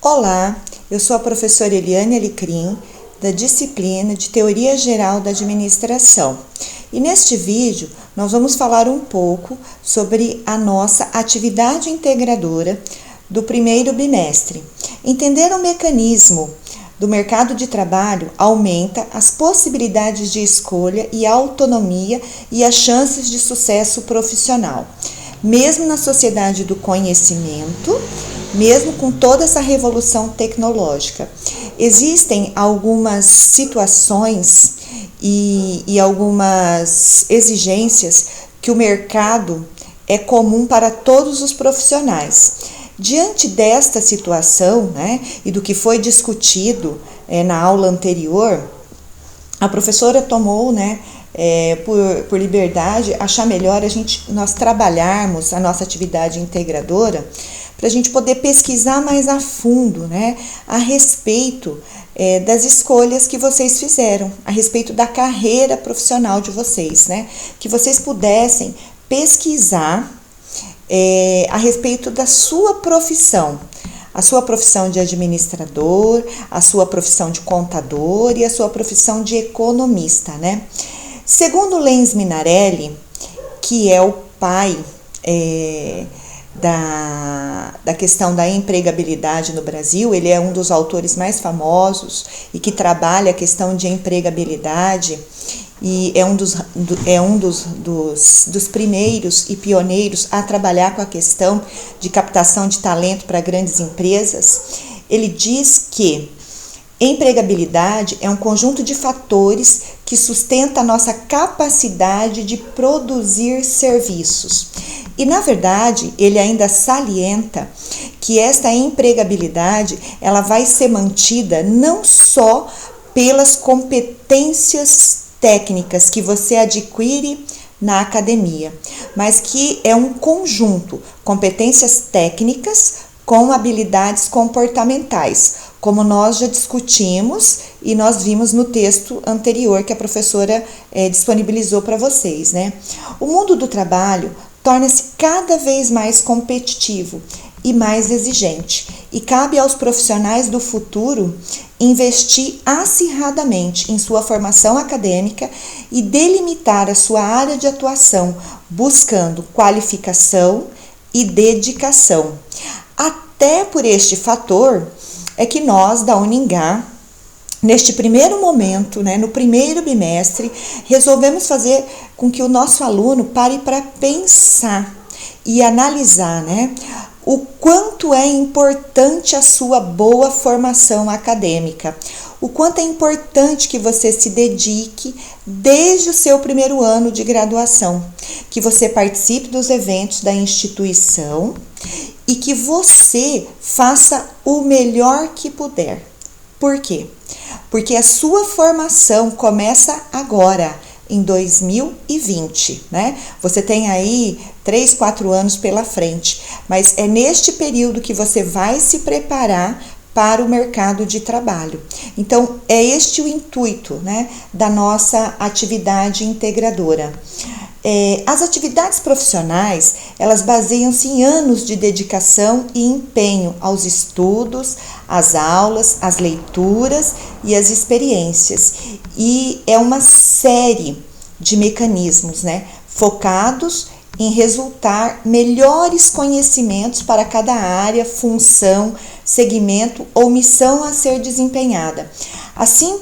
Olá, eu sou a professora Eliane Alecrim, da disciplina de Teoria Geral da Administração. E neste vídeo nós vamos falar um pouco sobre a nossa atividade integradora do primeiro bimestre. Entender o mecanismo do mercado de trabalho aumenta as possibilidades de escolha e autonomia e as chances de sucesso profissional. Mesmo na sociedade do conhecimento, mesmo com toda essa revolução tecnológica, existem algumas situações e algumas exigências que o mercado é comum para todos os profissionais. Diante desta situação, e do que foi discutido na aula anterior, a professora tomou, por liberdade, achar melhor nós trabalharmos a nossa atividade integradora para a gente poder pesquisar mais a fundo, a respeito das escolhas que vocês fizeram, a respeito da carreira profissional de vocês, que vocês pudessem pesquisar a respeito da sua profissão, a sua profissão de administrador, a sua profissão de contador e a sua profissão de economista, Segundo Lenz Minarelli, que é o pai da questão da empregabilidade no Brasil, ele é um dos autores mais famosos e que trabalha a questão de empregabilidade e é um dos primeiros e pioneiros a trabalhar com a questão de captação de talento para grandes empresas. Ele diz que empregabilidade é um conjunto de fatores que sustenta a nossa capacidade de produzir serviços. E, na verdade, ele ainda salienta que esta empregabilidade ela vai ser mantida não só pelas competências técnicas que você adquire na academia, mas que é um conjunto, competências técnicas com habilidades comportamentais, como nós já discutimos e nós vimos no texto anterior que a professora disponibilizou para vocês, O mundo do trabalho torna-se cada vez mais competitivo e mais exigente, e cabe aos profissionais do futuro investir acirradamente em sua formação acadêmica e delimitar a sua área de atuação, buscando qualificação e dedicação. Até por este fator é que nós, da Uningá, neste primeiro momento, no primeiro bimestre, resolvemos fazer com que o nosso aluno pare para pensar e analisar, o quanto é importante a sua boa formação acadêmica, o quanto é importante que você se dedique desde o seu primeiro ano de graduação, que você participe dos eventos da instituição e que você faça o melhor que puder. Por quê? Porque a sua formação começa agora, em 2020, Você tem aí 3, 4 anos pela frente, mas é neste período que você vai se preparar para o mercado de trabalho. Então, é este o intuito, da nossa atividade integradora. As atividades profissionais, elas baseiam-se em anos de dedicação e empenho aos estudos, às aulas, às leituras e às experiências. E é uma série de mecanismos, focados em resultar melhores conhecimentos para cada área, função, segmento ou missão a ser desempenhada. Assim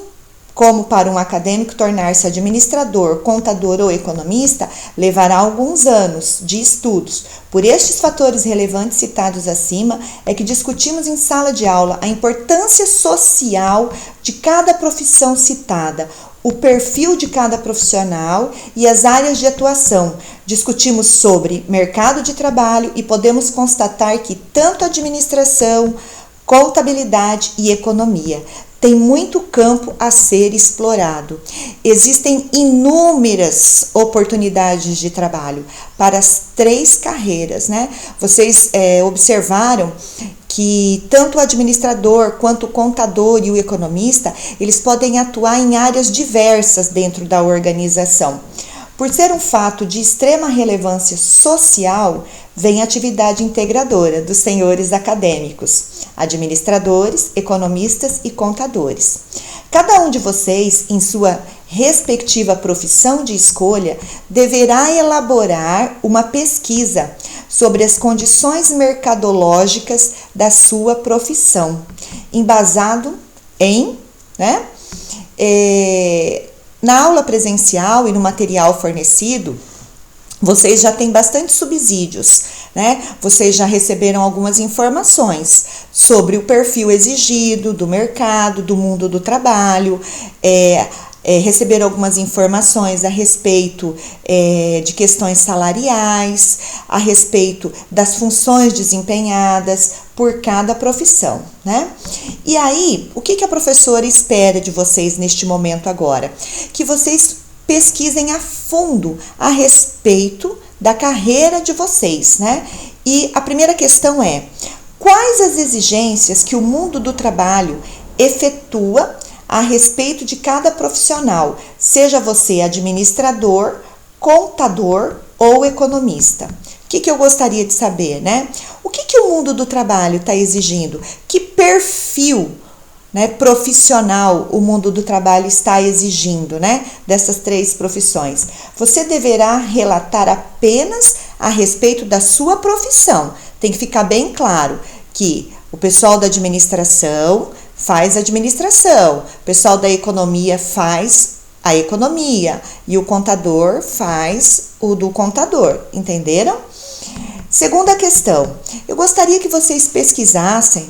como para um acadêmico tornar-se administrador, contador ou economista, levará alguns anos de estudos. Por estes fatores relevantes citados acima, é que discutimos em sala de aula a importância social de cada profissão citada, o perfil de cada profissional e as áreas de atuação. Discutimos sobre mercado de trabalho e podemos constatar que tanto administração, contabilidade e economia tem muito campo a ser explorado. Existem inúmeras oportunidades de trabalho para as 3 carreiras, Vocês observaram que tanto o administrador quanto o contador e o economista, eles podem atuar em áreas diversas dentro da organização. Por ser um fato de extrema relevância social, vem a atividade integradora dos senhores acadêmicos, administradores, economistas e contadores. Cada um de vocês, em sua respectiva profissão de escolha, deverá elaborar uma pesquisa sobre as condições mercadológicas da sua profissão, embasado em, na aula presencial e no material fornecido, vocês já têm bastante subsídios, Vocês já receberam algumas informações sobre o perfil exigido do mercado, do mundo do trabalho, receberam algumas informações a respeito de questões salariais, a respeito das funções desempenhadas por cada profissão, E aí, o que a professora espera de vocês neste momento agora? Que vocês pesquisem a fundo a respeito da carreira de vocês, E a primeira questão é: quais as exigências que o mundo do trabalho efetua a respeito de cada profissional, seja você administrador, contador ou economista? O que eu gostaria de saber, O que o mundo do trabalho está exigindo? Que perfil profissional o mundo do trabalho está exigindo, dessas 3 profissões? Você deverá relatar apenas a respeito da sua profissão. Tem que ficar bem claro que o pessoal da administração faz administração, o pessoal da economia faz a economia e o contador faz o do contador, entenderam? Segunda questão, eu gostaria que vocês pesquisassem,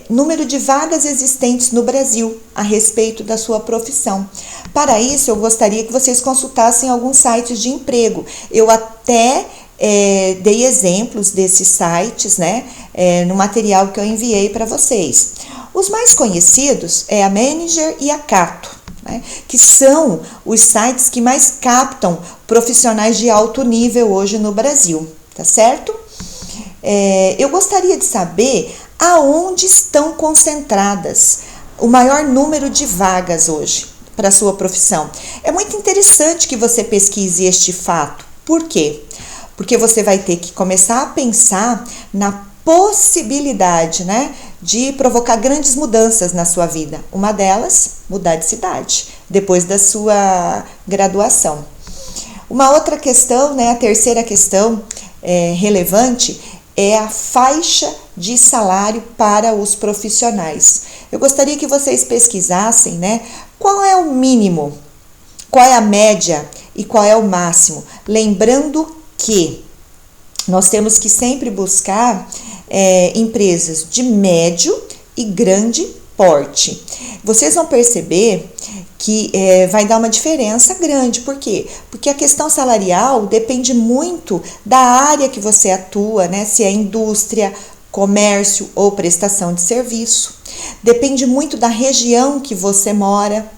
número de vagas existentes no Brasil a respeito da sua profissão. Para isso, eu gostaria que vocês consultassem alguns sites de emprego. Eu até dei exemplos desses sites, no material que eu enviei para vocês. Os mais conhecidos é a Manager e a Cato, que são os sites que mais captam profissionais de alto nível hoje no Brasil, tá certo? Eu gostaria de saber aonde estão concentradas o maior número de vagas hoje para a sua profissão. É muito interessante que você pesquise este fato. Por quê? Porque você vai ter que começar a pensar na possibilidade, de provocar grandes mudanças na sua vida. Uma delas, mudar de cidade, depois da sua graduação. Uma outra questão, a terceira questão relevante, é a faixa de salário para os profissionais. Eu gostaria que vocês pesquisassem, qual é o mínimo, qual é a média e qual é o máximo. Lembrando que nós temos que sempre buscar empresas de médio e grande porte. Vocês vão perceber que vai dar uma diferença grande. Por quê? Porque a questão salarial depende muito da área que você atua, se é indústria, comércio ou prestação de serviço. Depende muito da região que você mora.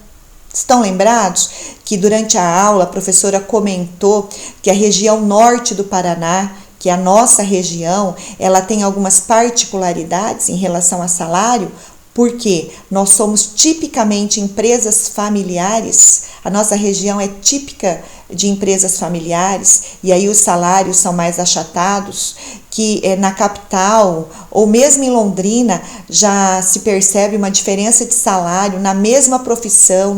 Estão lembrados que durante a aula a professora comentou que a região norte do Paraná, que é a nossa região, ela tem algumas particularidades em relação a salário, porque nós somos tipicamente empresas familiares, a nossa região é típica de empresas familiares, e aí os salários são mais achatados, que na capital ou mesmo em Londrina já se percebe uma diferença de salário na mesma profissão,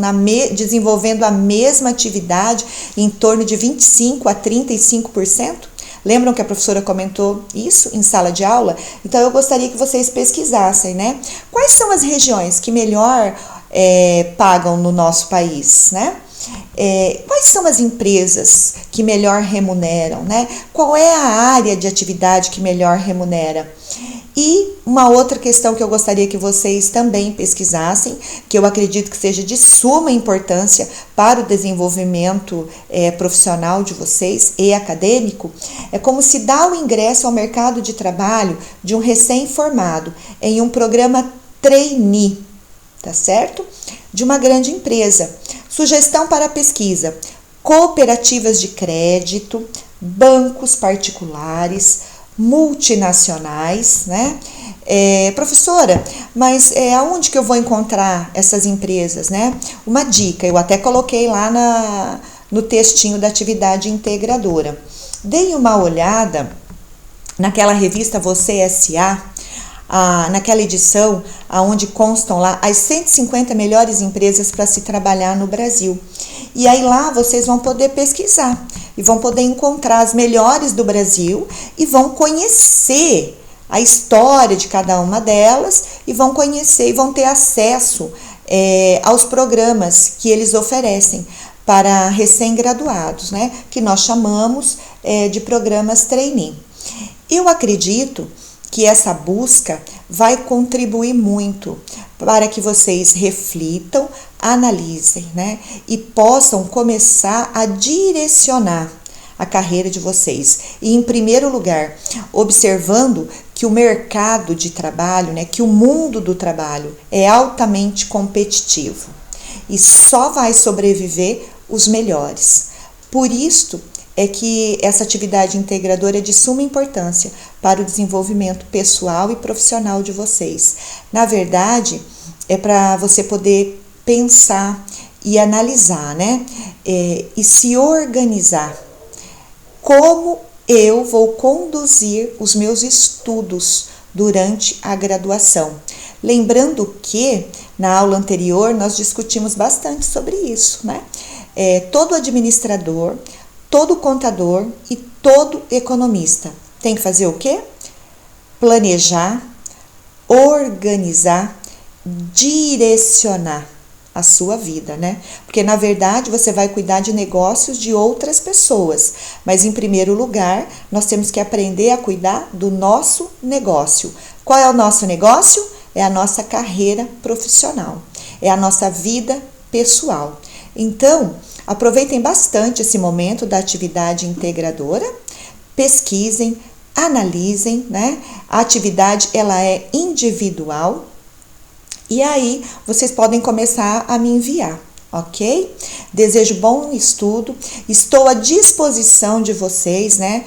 desenvolvendo a mesma atividade em torno de 25% a 35%. Lembram que a professora comentou isso em sala de aula? Então, eu gostaria que vocês pesquisassem, Quais são as regiões que melhor pagam no nosso país, Quais são as empresas que melhor remuneram, Qual é a área de atividade que melhor remunera? E uma outra questão que eu gostaria que vocês também pesquisassem, que eu acredito que seja de suma importância para o desenvolvimento profissional de vocês e acadêmico, é como se dá o ingresso ao mercado de trabalho de um recém-formado em um programa trainee, tá certo? De uma grande empresa. Sugestão para pesquisa: cooperativas de crédito, bancos particulares, multinacionais, professora, mas aonde que eu vou encontrar essas empresas, Uma dica, eu até coloquei lá no textinho da atividade integradora. Deem uma olhada naquela revista Você S.A., naquela edição onde constam lá as 150 melhores empresas para se trabalhar no Brasil. E aí lá vocês vão poder pesquisar e vão poder encontrar as melhores do Brasil e vão conhecer a história de cada uma delas e vão conhecer e vão ter acesso aos programas que eles oferecem para recém-graduados, né? Que nós chamamos de programas trainee. Eu acredito que essa busca vai contribuir muito para que vocês reflitam, analisem, né? E possam começar a direcionar a carreira de vocês. E, em primeiro lugar, observando que o mercado de trabalho, né, que o mundo do trabalho é altamente competitivo e só vai sobreviver os melhores. Por isso é que essa atividade integradora é de suma importância para o desenvolvimento pessoal e profissional de vocês. Na verdade, é para você poder pensar e analisar, né? E se organizar. Como eu vou conduzir os meus estudos durante a graduação? Lembrando que na aula anterior nós discutimos bastante sobre isso, né? Todo administrador, todo contador e todo economista tem que fazer o quê? Planejar, organizar, direcionar a sua vida, né? Porque na verdade você vai cuidar de negócios de outras pessoas, mas em primeiro lugar nós temos que aprender a cuidar do nosso negócio. Qual é o nosso negócio? É a nossa carreira profissional, é a nossa vida pessoal. Então, aproveitem bastante esse momento da atividade integradora, pesquisem, analisem, né? A atividade ela é individual e aí vocês podem começar a me enviar, ok? Desejo bom estudo, estou à disposição de vocês, né?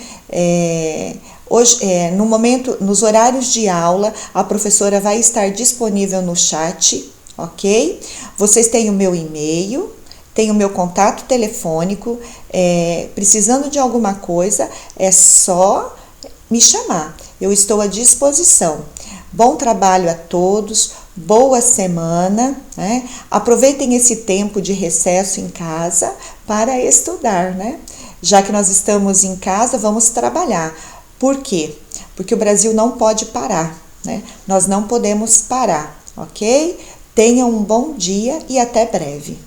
Hoje, no momento, nos horários de aula, a professora vai estar disponível no chat, ok? Vocês têm o meu e-mail, tem o meu contato telefônico, precisando de alguma coisa, é só me chamar. Eu estou à disposição. Bom trabalho a todos, boa semana, né? Aproveitem esse tempo de recesso em casa para estudar, né? Já que nós estamos em casa, vamos trabalhar. Por quê? Porque o Brasil não pode parar, né? Nós não podemos parar, ok? Tenham um bom dia e até breve.